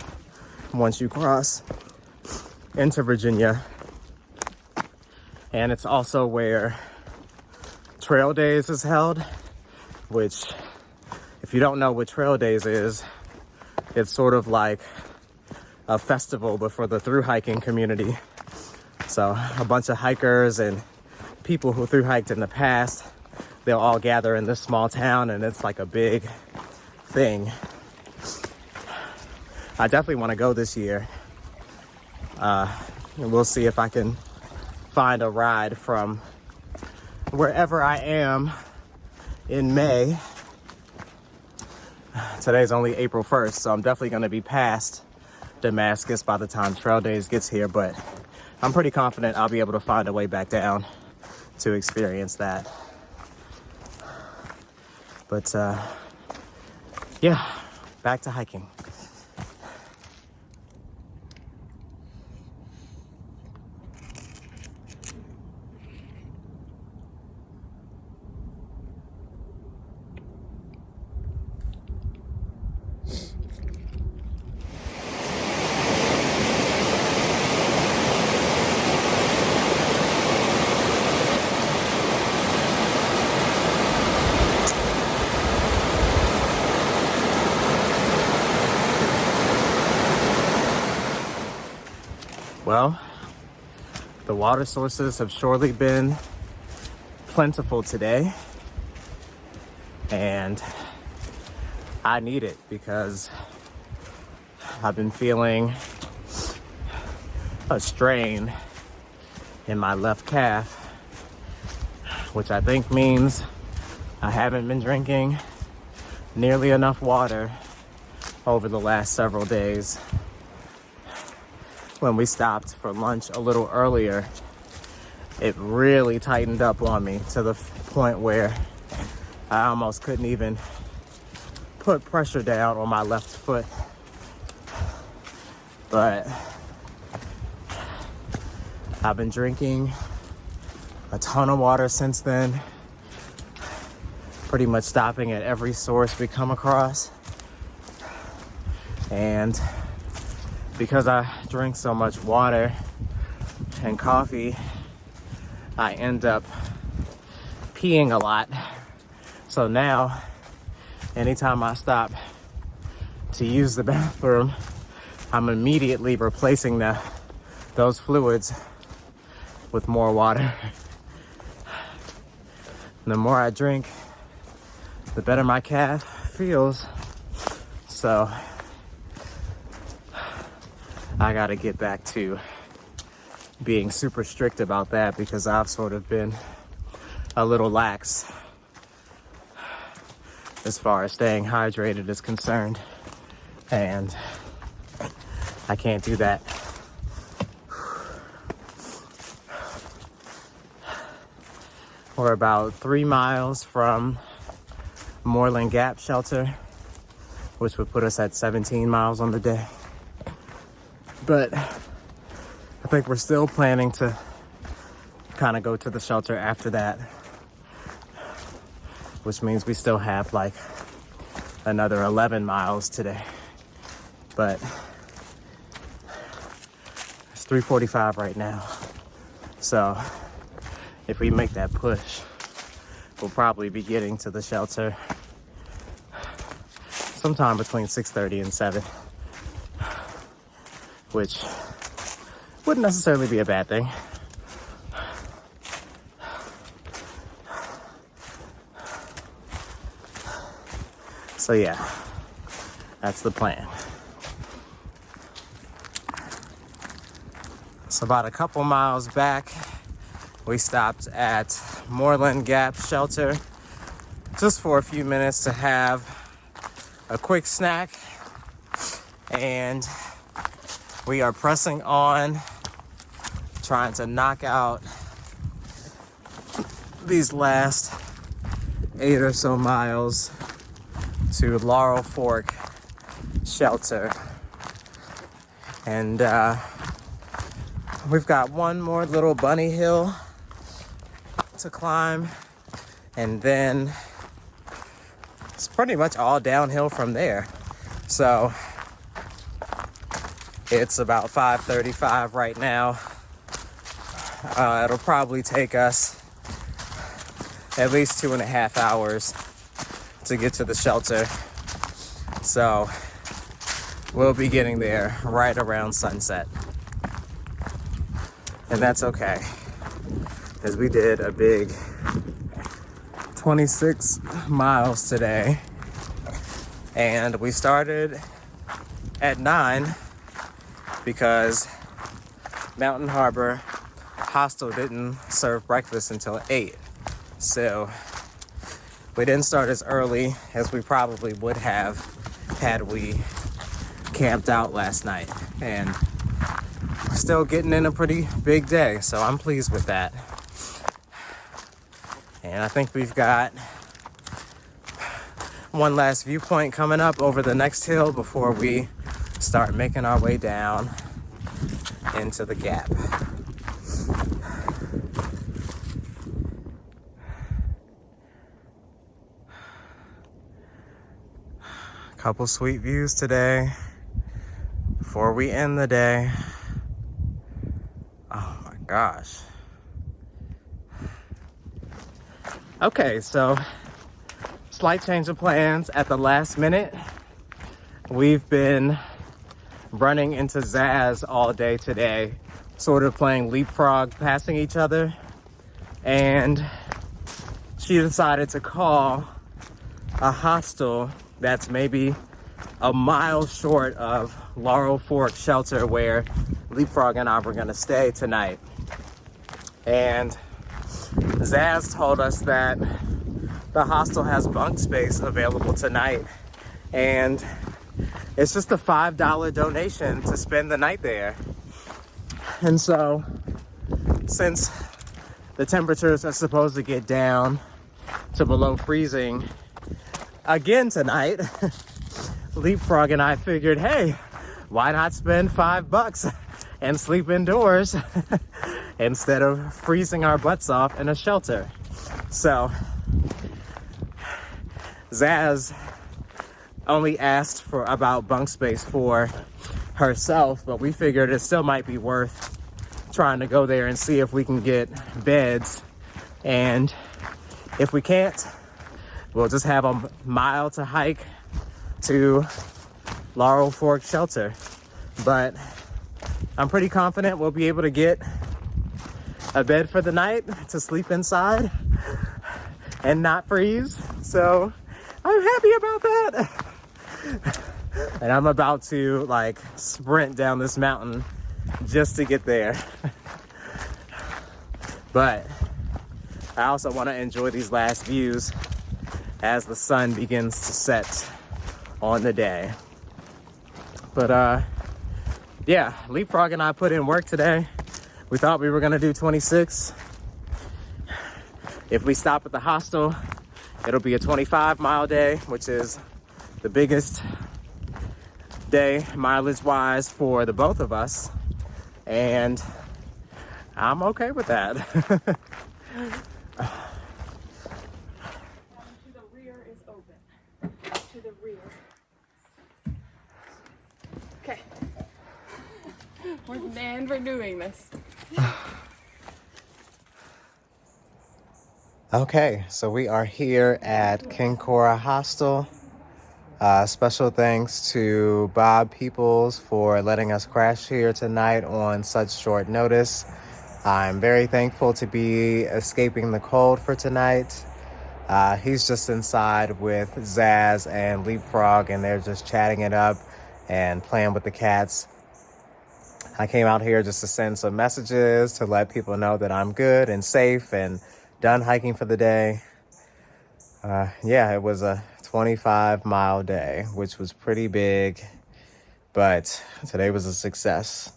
once you cross into Virginia. And it's also where Trail Days is held, which, if you don't know what Trail Days is, it's sort of like a festival, but for the thru hiking community. So a bunch of hikers and people who thru hiked in the past, they'll all gather in this small town, and it's like a big thing. I definitely want to go this year. And we'll see if I can find a ride from wherever I am in May. Today's only April 1st, so I'm definitely going to be past Damascus by the time Trail Days gets here, but I'm pretty confident I'll be able to find a way back down to experience that. But yeah, back to hiking. Well, the water sources have surely been plentiful today, and I need it because I've been feeling a strain in my left calf, which I think means I haven't been drinking nearly enough water over the last several days. When we stopped for lunch a little earlier, it really tightened up on me to the point where I almost couldn't even put pressure down on my left foot. But I've been drinking a ton of water since then, pretty much stopping at every source we come across. And because I drink so much water and coffee, I end up peeing a lot. So now, anytime I stop to use the bathroom, I'm immediately replacing those fluids with more water. The more I drink, the better my calf feels. So I gotta get back to being super strict about that, because I've sort of been a little lax as far as staying hydrated is concerned, and I can't do that. We're about 3 miles from Moreland Gap shelter, which would put us at 17 miles on the day. But I think we're still planning to kind of go to the shelter after that, which means we still have like another 11 miles today. But it's 3:45 right now. So if we make that push, we'll probably be getting to the shelter sometime between 6:30 and 7, which wouldn't necessarily be a bad thing. So yeah, that's the plan. So about a couple miles back, we stopped at Moreland Gap shelter just for a few minutes to have a quick snack, and we are pressing on, trying to knock out these last 8 or so miles to Laurel Fork shelter. And we've got one more little bunny hill to climb, and then it's pretty much all downhill from there. So it's about 5:35 right now. It'll probably take us at least 2.5 hours to get to the shelter. So we'll be getting there right around sunset. And that's okay, because we did a big 26 miles today, and we started at 9 because Mountain Harbor Hostel didn't serve breakfast until 8. So we didn't start as early as we probably would have had we camped out last night, and still getting in a pretty big day, so I'm pleased with that. And I think we've got one last viewpoint coming up over the next hill before we start making our way down into the gap. Couple sweet views today before we end the day. Oh my gosh. Okay, so slight change of plans at the last minute. We've been running into Zaz all day today, sort of playing leapfrog, passing each other, and she decided to call a hostel that's maybe a mile short of Laurel Fork shelter where Leapfrog and I were gonna stay tonight. And Zaz told us that the hostel has bunk space available tonight, and it's just a $5 donation to spend the night there. And so, since the temperatures are supposed to get down to below freezing again tonight, Leapfrog and I figured, hey, why not spend $5 and sleep indoors instead of freezing our butts off in a shelter? So Zaz only asked for about bunk space for herself, but we figured it still might be worth trying to go there and see if we can get beds. And if we can't, we'll just have a mile to hike to Laurel Fork shelter. But I'm pretty confident we'll be able to get a bed for the night to sleep inside and not freeze. So I'm happy about that. And I'm about to like sprint down this mountain just to get there. But I also want to enjoy these last views as the sun begins to set on the day. But yeah, Leapfrog and I put in work today. We thought we were gonna do 26. If we stop at the hostel, it'll be a 25-mile day, which is the biggest day mileage-wise for the both of us. And I'm okay with that. To the rear is open. To the rear. Okay. We're doing this. Okay, so we are here at Kincora Hostel. Special thanks to Bob Peoples for letting us crash here tonight on such short notice. I'm very thankful to be escaping the cold for tonight. He's just inside with Zaz and Leapfrog, and they're just chatting it up and playing with the cats. I came out here just to send some messages to let people know that I'm good and safe and done hiking for the day. Yeah, it was a 25-mile day, which was pretty big, but today was a success.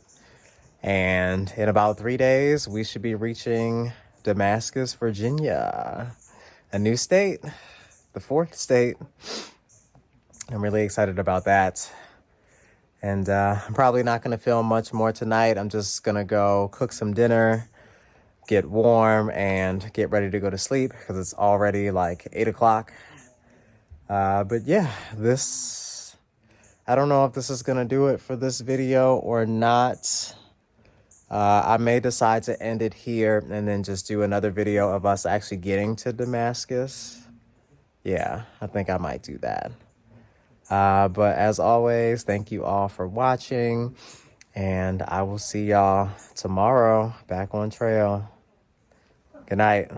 And in about 3 days, we should be reaching Damascus, Virginia, a new state, the 4th state. I'm really excited about that. And I'm probably not going to film much more tonight. I'm just going to go cook some dinner, get warm, and get ready to go to sleep because it's already like 8 o'clock. But yeah, I don't know if this is going to do it for this video or not. I may decide to end it here and then just do another video of us actually getting to Damascus. Yeah, I think I might do that. But as always, thank you all for watching, and I will see y'all tomorrow back on trail. Good night.